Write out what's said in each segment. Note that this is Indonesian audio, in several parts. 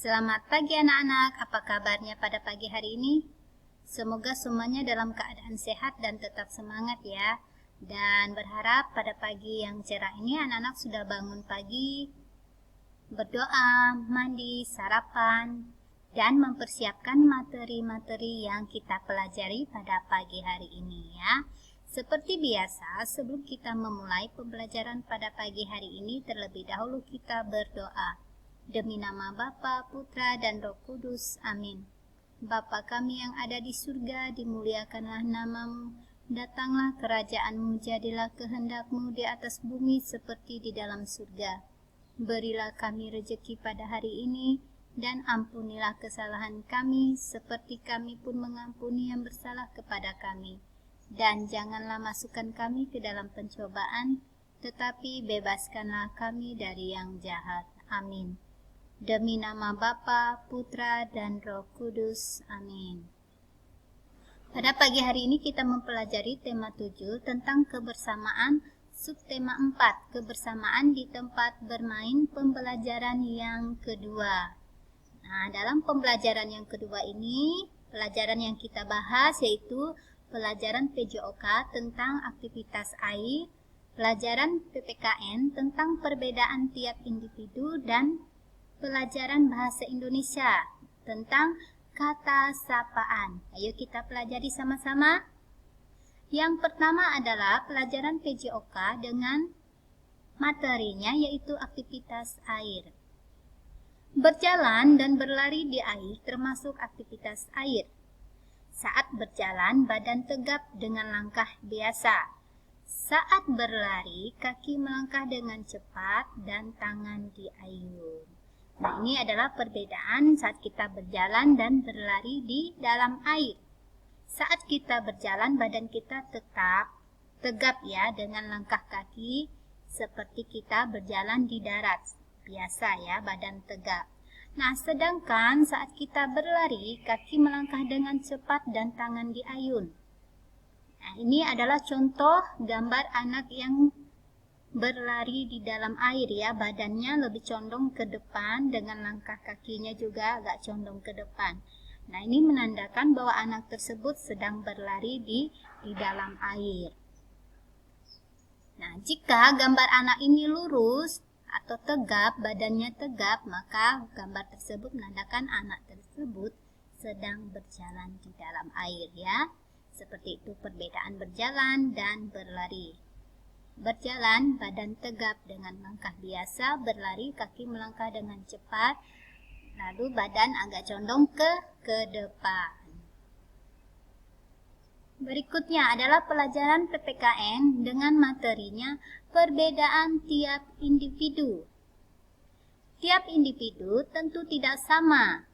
Selamat pagi anak-anak, apa kabarnya pada pagi hari ini? Semoga semuanya dalam keadaan sehat dan tetap semangat ya. Dan berharap pada pagi yang cerah ini anak-anak sudah bangun pagi, berdoa, mandi, sarapan, dan mempersiapkan materi-materi yang kita pelajari pada pagi hari ini ya. Seperti biasa, sebelum kita memulai pembelajaran pada pagi hari ini, terlebih dahulu kita berdoa. Demi nama Bapa, Putra, dan Roh Kudus. Amin. Bapa kami yang ada di surga, dimuliakanlah namamu. Datanglah kerajaanmu, jadilah kehendak-mu di atas bumi seperti di dalam surga. Berilah kami rejeki pada hari ini, dan ampunilah kesalahan kami, seperti kami pun mengampuni yang bersalah kepada kami. Dan janganlah masukkan kami ke dalam pencobaan, tetapi bebaskanlah kami dari yang jahat. Amin. Demi nama Bapa, Putra, dan Roh Kudus. Amin. Pada pagi hari ini kita mempelajari tema 7 tentang kebersamaan, subtema 4, kebersamaan di tempat bermain, pembelajaran yang kedua. Nah, dalam pembelajaran yang kedua ini, pelajaran yang kita bahas yaitu pelajaran PJOK tentang aktivitas air, pelajaran PPKN tentang perbedaan tiap individu, dan pelajaran bahasa Indonesia tentang kata sapaan. Ayo kita pelajari sama-sama. Yang pertama adalah pelajaran PJOK dengan materinya yaitu aktivitas air. Berjalan dan berlari di air termasuk aktivitas air. Saat berjalan badan tegap dengan langkah biasa. Saat berlari kaki melangkah dengan cepat dan tangan diayun. Nah, ini adalah perbedaan saat kita berjalan dan berlari di dalam air. Saat kita berjalan, badan kita tetap tegap ya dengan langkah kaki seperti kita berjalan di darat. Biasa ya, badan tegap. Nah, sedangkan saat kita berlari, kaki melangkah dengan cepat dan tangan diayun. Nah, ini adalah contoh gambar anak yang berlari di dalam air ya, badannya lebih condong ke depan dengan langkah kakinya juga agak condong ke depan. Nah, ini menandakan bahwa anak tersebut sedang berlari di dalam air. Nah, jika gambar anak ini lurus atau tegap, badannya tegap, maka gambar tersebut menandakan anak tersebut sedang berjalan di dalam air ya. Seperti itu perbedaan berjalan dan berlari. Berjalan, badan tegap dengan langkah biasa, berlari, kaki melangkah dengan cepat, lalu badan agak condong ke depan. Berikutnya adalah pelajaran PPKN dengan materinya perbedaan tiap individu. Tiap individu tentu tidak sama.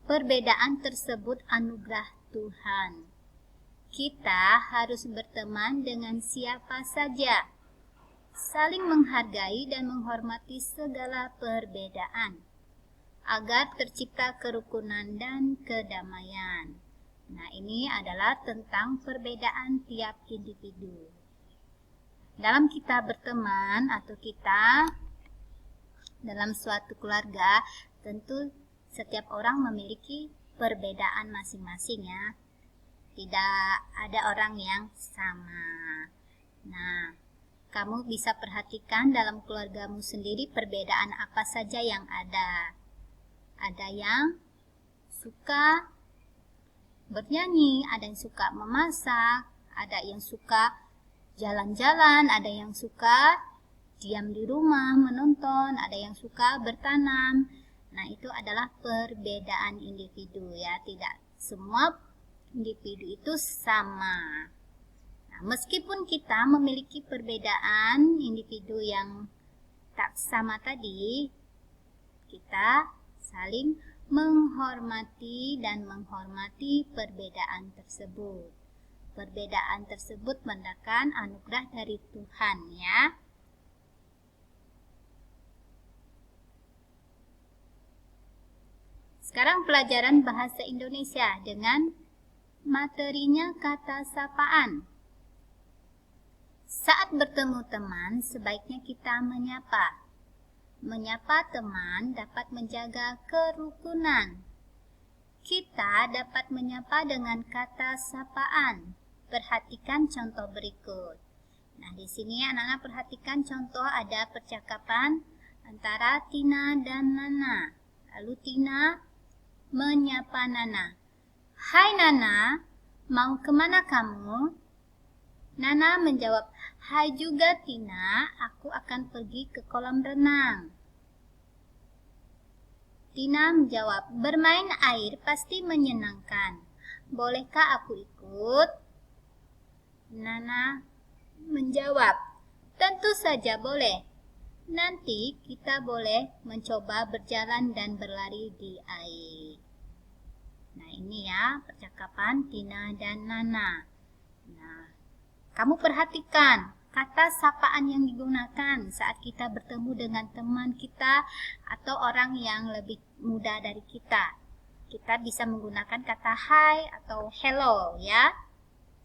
Perbedaan tersebut anugerah Tuhan. Kita harus berteman dengan siapa saja. Saling menghargai dan menghormati segala perbedaan agar tercipta kerukunan dan kedamaian. Nah, ini adalah tentang perbedaan tiap individu. Dalam kita berteman atau kita dalam suatu keluarga, tentu setiap orang memiliki perbedaan masing-masing ya. Tidak ada orang yang sama. Nah, kamu bisa perhatikan dalam keluargamu sendiri perbedaan apa saja yang ada. Ada yang suka bernyanyi, ada yang suka memasak, ada yang suka jalan-jalan, ada yang suka diam di rumah menonton, ada yang suka bertanam. Nah, itu adalah perbedaan individu ya, tidak semua individu itu sama. Nah, meskipun kita memiliki perbedaan individu yang tak sama tadi, kita saling menghormati dan menghormati perbedaan tersebut. Perbedaan tersebut menandakan anugerah dari Tuhan ya. Sekarang pelajaran bahasa Indonesia dengan materinya kata sapaan. Saat bertemu teman, sebaiknya kita menyapa. Menyapa teman dapat menjaga kerukunan. Kita dapat menyapa dengan kata sapaan. Perhatikan contoh berikut. Nah, di sini anak-anak perhatikan contoh ada percakapan antara Tina dan Nana. Lalu Tina menyapa Nana. Hai Nana, mau kemana kamu? Nana menjawab, hai juga Tina, aku akan pergi ke kolam renang. Tina menjawab, bermain air pasti menyenangkan. Bolehkah aku ikut? Nana menjawab, tentu saja boleh. Nanti kita boleh mencoba berjalan dan berlari di air. Nah, ini ya percakapan Tina dan Nana. Nah, kamu perhatikan kata sapaan yang digunakan saat kita bertemu dengan teman kita atau orang yang lebih muda dari kita. Kita bisa menggunakan kata hai atau hello ya.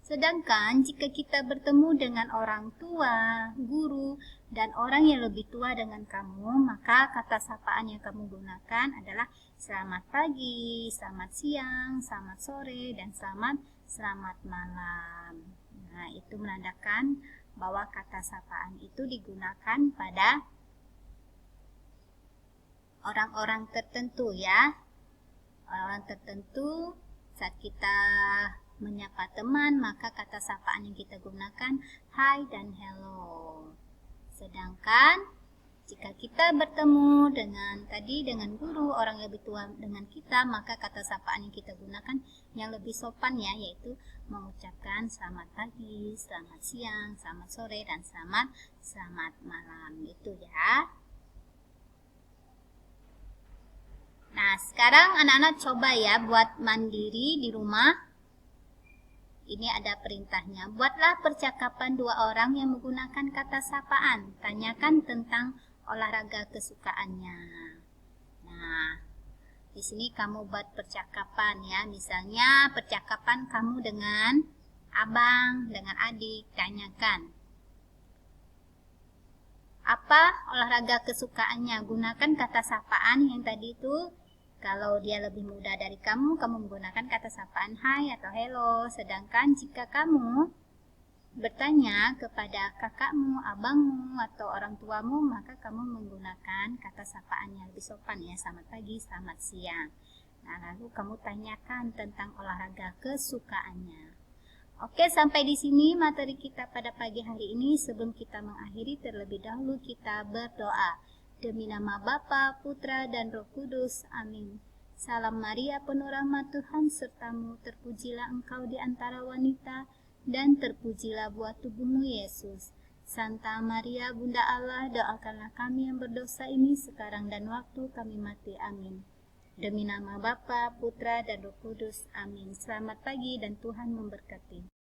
Sedangkan jika kita bertemu dengan orang tua, guru, dan orang yang lebih tua dengan kamu, maka kata sapaan yang kamu gunakan adalah selamat pagi, selamat siang, selamat sore, dan selamat malam. Nah, itu menandakan bahwa kata sapaan itu digunakan pada orang-orang tertentu ya. Orang tertentu saat kita menyapa teman, maka kata sapaan yang kita gunakan hai dan hello. Sedangkan jika kita bertemu dengan guru, orang yang lebih tua dengan kita, maka kata sapaan yang kita gunakan yang lebih sopan ya, yaitu mengucapkan selamat pagi, selamat siang, selamat sore, dan selamat malam gitu ya. Nah, sekarang anak-anak coba ya buat mandiri di rumah. Ini ada perintahnya. Buatlah percakapan dua orang yang menggunakan kata sapaan. Tanyakan tentang olahraga kesukaannya. Nah, di sini kamu buat percakapan ya. Misalnya percakapan kamu dengan abang, dengan adik. Tanyakan. Apa olahraga kesukaannya? Gunakan kata sapaan yang tadi itu. Kalau dia lebih muda dari kamu menggunakan kata sapaan hai atau hello. Sedangkan jika kamu bertanya kepada kakakmu, abangmu, atau orang tuamu, maka kamu menggunakan kata sapaan yang lebih sopan ya. Selamat pagi, selamat siang. Nah, lalu kamu tanyakan tentang olahraga kesukaannya. Oke, sampai di sini materi kita pada pagi hari ini. Sebelum kita mengakhiri, terlebih dahulu kita berdoa. Demi nama Bapa, Putra, dan Roh Kudus. Amin. Salam Maria, penuh rahmat Tuhan sertamu. Terpujilah engkau di antara wanita, dan terpujilah buah tubuhmu, Yesus. Santa Maria, Bunda Allah, doakanlah kami yang berdosa ini sekarang dan waktu kami mati. Amin. Demi nama Bapa, Putra, dan Roh Kudus. Amin. Selamat pagi dan Tuhan memberkati.